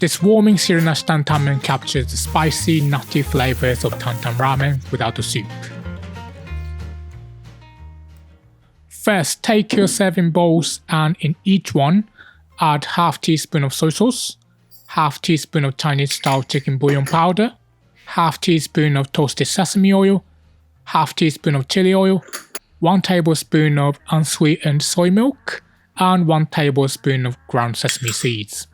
This warming Shirunashi Tantanmen captures the spicy, nutty flavors of Tantan Ramen without the soup. First, take your serving bowls and in each one, add half teaspoon of soy sauce, half teaspoon of Chinese style chicken bouillon powder, half teaspoon of toasted sesame oil, half teaspoon of chili oil, 1 tablespoon of unsweetened soy milk, and 1 tablespoon of ground sesame seeds.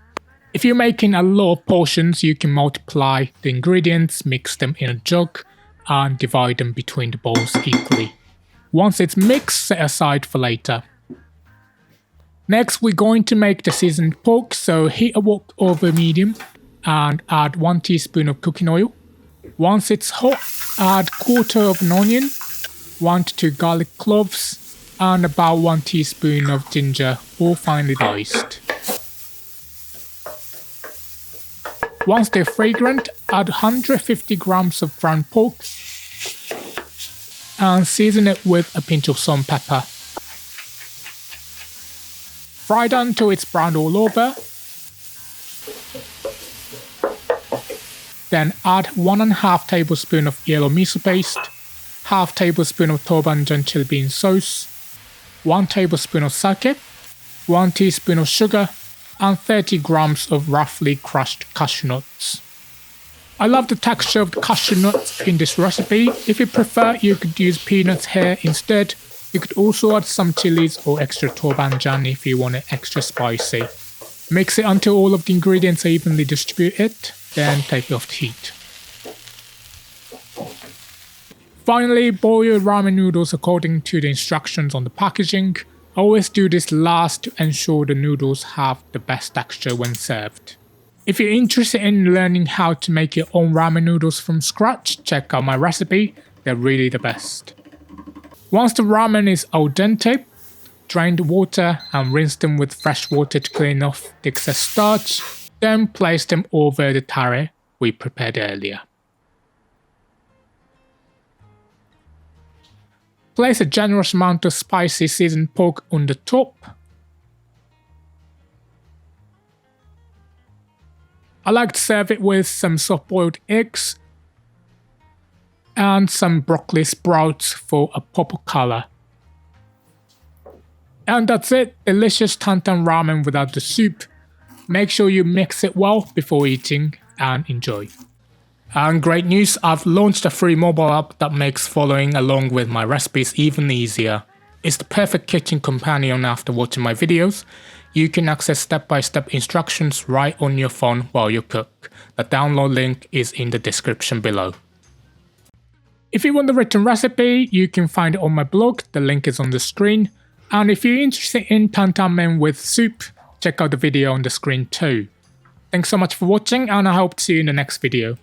If you're making a lot of portions, you can multiply the ingredients, mix them in a jug, and divide them between the bowls equally. Once it's mixed, set aside for later. Next, we're going to make the seasoned pork, so heat a wok over medium and add 1 teaspoon of cooking oil. Once it's hot, add 1/4 of an onion, 1 to 2 garlic cloves, and about 1 teaspoon of ginger, all finely diced. Once they're fragrant, add 150 grams of ground pork and season it with a pinch of salt and pepper. Fry it until it's browned all over. Then add 1½ tablespoon of yellow miso paste, ½ tablespoon of tobanjan chili bean sauce, 1 tablespoon of sake, 1 teaspoon of sugar, and 30 grams of roughly crushed cashew nuts. I love the texture of the cashew nuts in this recipe. If you prefer, you could use peanuts here instead. You could also add some chilies or extra tobanjan if you want it extra spicy. Mix it until all of the ingredients are evenly distributed, then take it off the heat. Finally, boil your ramen noodles according to the instructions on the packaging. Always do this last to ensure the noodles have the best texture when served. If you're interested in learning how to make your own ramen noodles from scratch, check out my recipe, they're really the best. Once the ramen is al dente, drain the water and rinse them with fresh water to clean off the excess starch, then place them over the tare we prepared earlier. Place a generous amount of spicy seasoned pork on the top. I like to serve it with some soft-boiled eggs and some broccoli sprouts for a pop of color. And that's it, delicious Tantan ramen without the soup. Make sure you mix it well before eating and enjoy. And great news, I've launched a free mobile app that makes following along with my recipes even easier. It's the perfect kitchen companion after watching my videos. You can access step-by-step instructions right on your phone while you cook. The download link is in the description below. If you want the written recipe, you can find it on my blog, the link is on the screen. And if you're interested in tantanmen with soup, check out the video on the screen too. Thanks so much for watching and I hope to see you in the next video.